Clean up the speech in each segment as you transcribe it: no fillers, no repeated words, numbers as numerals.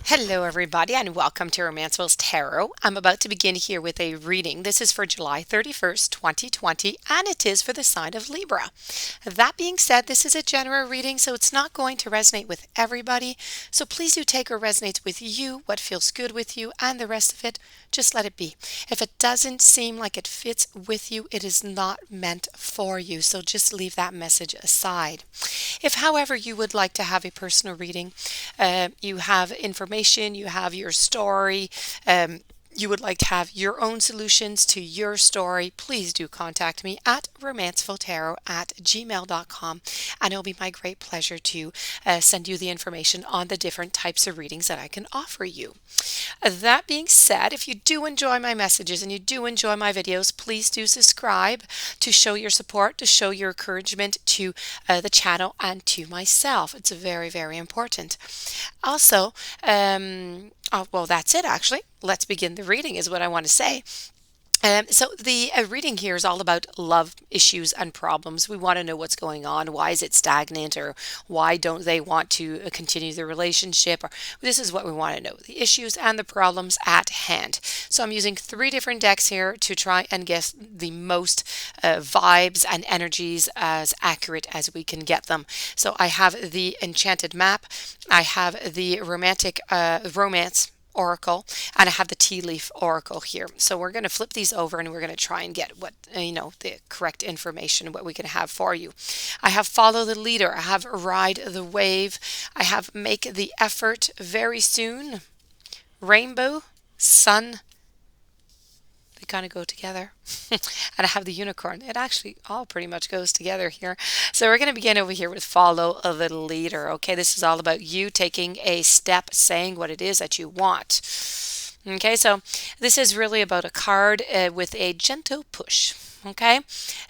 Hello, everybody, and welcome to Romancefull's Tarot. I'm about to begin here with a reading. This is for July 31st, 2020, and it is for the sign of Libra. That being said, this is a general reading, so it's not going to resonate with everybody. So please do take what resonates with you, what feels good with you, and the rest of it, just let it be. If it doesn't seem like it fits with you, it is not meant for you. So just leave that message aside. If, however, you would like to have a personal reading, you have information, you have your story, you would like to have your own solutions to your story, please do contact me at romancefulltarot@gmail.com, and it'll be my great pleasure to send you the information on the different types of readings that I can offer you. That being said, if you do enjoy my messages and you do enjoy my videos, please do subscribe to show your support, to show your encouragement to the channel and to myself. It's very, very important. Also, well, that's it actually. Let's begin the reading, is what I want to say. So the reading here is all about love issues and problems. We want to know what's going on. Why is it stagnant, or why don't they want to continue the relationship? Or this is what we want to know: the issues and the problems at hand. So I'm using 3 different decks here to try and guess the most vibes and energies as accurate as we can get them. So I have the Enchanted Map. I have the Romantic Romance Oracle, and I have the Tea Leaf Oracle here. So we're going to flip these over and we're going to try and get what, the correct information, what we can have for you. I have Follow the Leader. I have Ride the Wave. I have Make the Effort Very Soon. Rainbow, Sun. They kind of go together. And I have the Unicorn. It actually all pretty much goes together here. So we're going to begin over here with Follow the Leader. Okay, this is all about you taking a step, saying what it is that you want. Okay, so this is really about a card with a gentle push. Okay,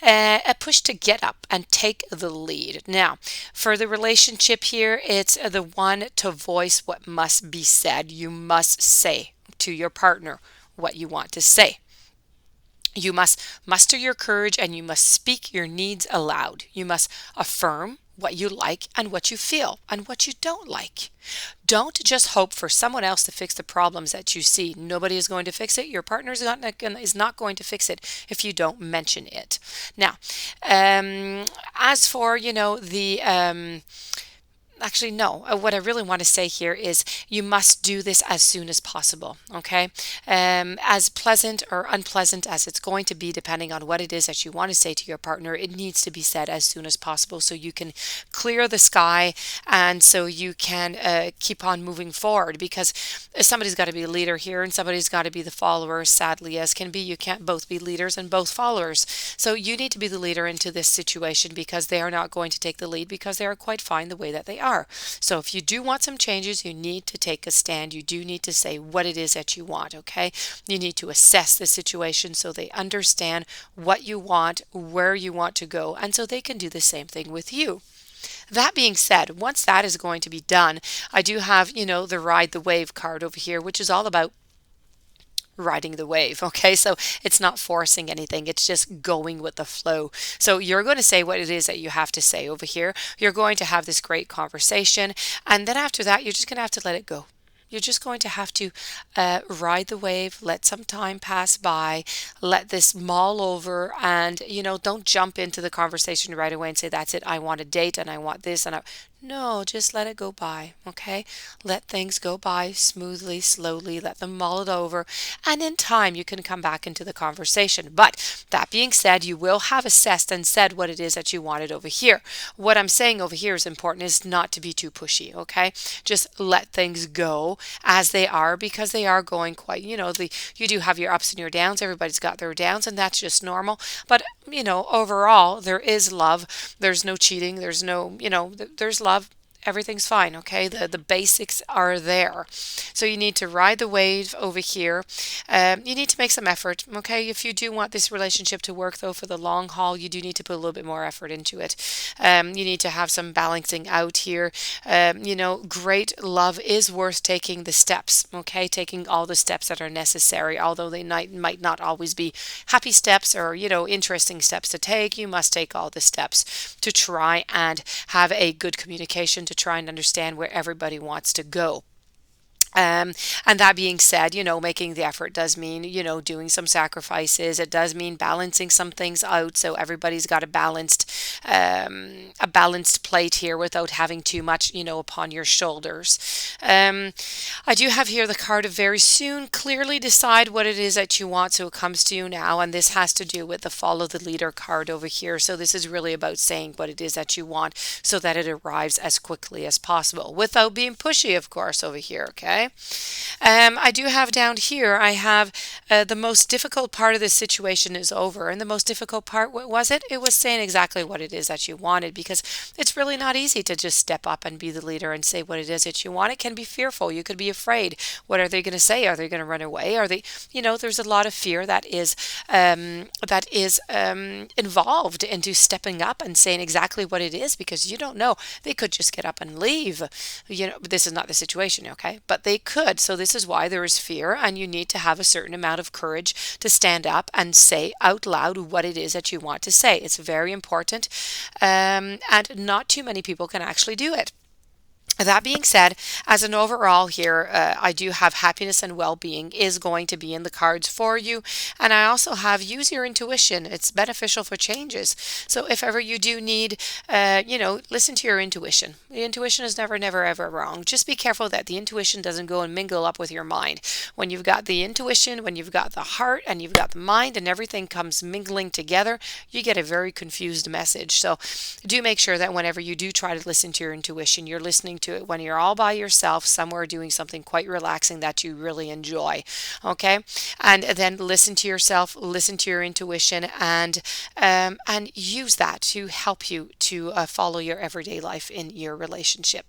a push to get up and take the lead. Now, for the relationship here, it's the one to voice what must be said. You must say to your partner what you want to say. You must muster your courage and you must speak your needs aloud. You must affirm what you like and what you feel and what you don't like. Don't just hope for someone else to fix the problems that you see. Nobody is going to fix it. Your partner is not going to fix it if you don't mention it. Now, as for, actually, no. What I really want to say here is you must do this as soon as possible, okay? As pleasant or unpleasant as it's going to be, depending on what it is that you want to say to your partner, it needs to be said as soon as possible so you can clear the sky and so you can keep on moving forward, because somebody's got to be a leader here and somebody's got to be the follower. Sadly, as can be, you can't both be leaders and both followers. So you need to be the leader into this situation, because they are not going to take the lead, because they are quite fine the way that they are. So if you do want some changes, you need to take a stand. You do need to say what it is that you want, okay? You need to assess the situation so they understand what you want, where you want to go, and so they can do the same thing with you. That being said, once that is going to be done, I do have, the Ride the Wave card over here, which is all about riding the wave. Okay, so it's not forcing anything, it's just going with the flow. So you're going to say what it is that you have to say over here. You're going to have this great conversation, and then after that you're just going to have to let it go. You're just going to have to ride the wave, let some time pass by, let this mull over, and don't jump into the conversation right away and say, that's it, I want a date and I want this and no, just let it go by, okay? Let things go by smoothly, slowly, let them mull it over, and in time you can come back into the conversation. But that being said, you will have assessed and said what it is that you wanted over here. What I'm saying over here is important, is not to be too pushy, okay? Just let things go as they are, because they are going quite, you do have your ups and your downs. Everybody's got their downs, and that's just normal. But, overall, there is love. There's no cheating. There's no, there's love. Everything's fine, okay? The basics are there. So you need to ride the wave over here. You need to make some effort, okay? If you do want this relationship to work, though, for the long haul, you do need to put a little bit more effort into it. You need to have some balancing out here. Great love is worth taking the steps, okay? Taking all the steps that are necessary, although they might not always be happy steps or, interesting steps to take. You must take all the steps to try and have a good communication, to try and understand where everybody wants to go. Um, and that being said, making the effort does mean, doing some sacrifices. It does mean balancing some things out. So everybody's got a balanced plate here without having too much, upon your shoulders. I do have here the card of very soon. Clearly decide what it is that you want. So it comes to you now. And this has to do with the follow the leader card over here. So this is really about saying what it is that you want so that it arrives as quickly as possible without being pushy, of course, over here. Okay. I do have down here, I have the most difficult part of this situation is over. And the most difficult part, what was it? It was saying exactly what it is that you wanted, because it's really not easy to just step up and be the leader and say what it is that you want. It can be fearful. You could be afraid. What are they going to say? Are they going to run away? Are they, there's a lot of fear that is involved into stepping up and saying exactly what it is, because you don't know. They could just get up and leave. This is not the situation, okay? But they could. So this is why there is fear, and you need to have a certain amount of courage to stand up and say out loud what it is that you want to say. It's very important, and not too many people can actually do it. That being said, as an overall here, I do have happiness and well-being is going to be in the cards for you. And I also have use your intuition. It's beneficial for changes. So if ever you do need, listen to your intuition. The intuition is never, never, ever wrong. Just be careful that the intuition doesn't go and mingle up with your mind. When you've got the intuition, when you've got the heart, and you've got the mind, and everything comes mingling together, you get a very confused message. So do make sure that whenever you do try to listen to your intuition, you're listening to it when you're all by yourself somewhere doing something quite relaxing that you really enjoy. Okay, and then listen to yourself, listen to your intuition, and use that to help you to follow your everyday life in your relationship.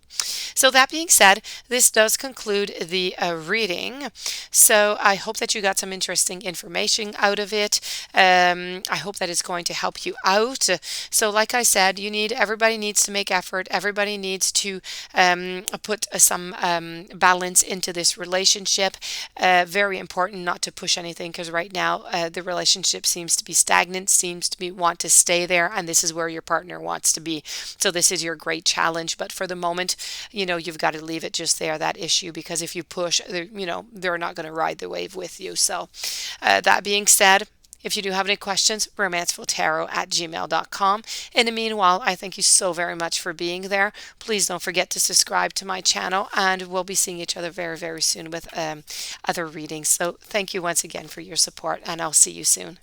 So that being said, this does conclude the reading. So I hope that you got some interesting information out of it. I hope that it's going to help you out. So like I said, everybody needs to make effort. Everybody needs to put some balance into this relationship. Very important not to push anything, because right now the relationship seems to be stagnant, seems to want to stay there, and this is where your partner wants to be. So this is your great challenge. But for the moment, you've got to leave it just there, that issue, because if you push, they're not going to ride the wave with you. So that being said, if you do have any questions, romancefulltarot@gmail.com. In the meanwhile, I thank you so very much for being there. Please don't forget to subscribe to my channel, and we'll be seeing each other very, very soon with other readings. So thank you once again for your support, and I'll see you soon.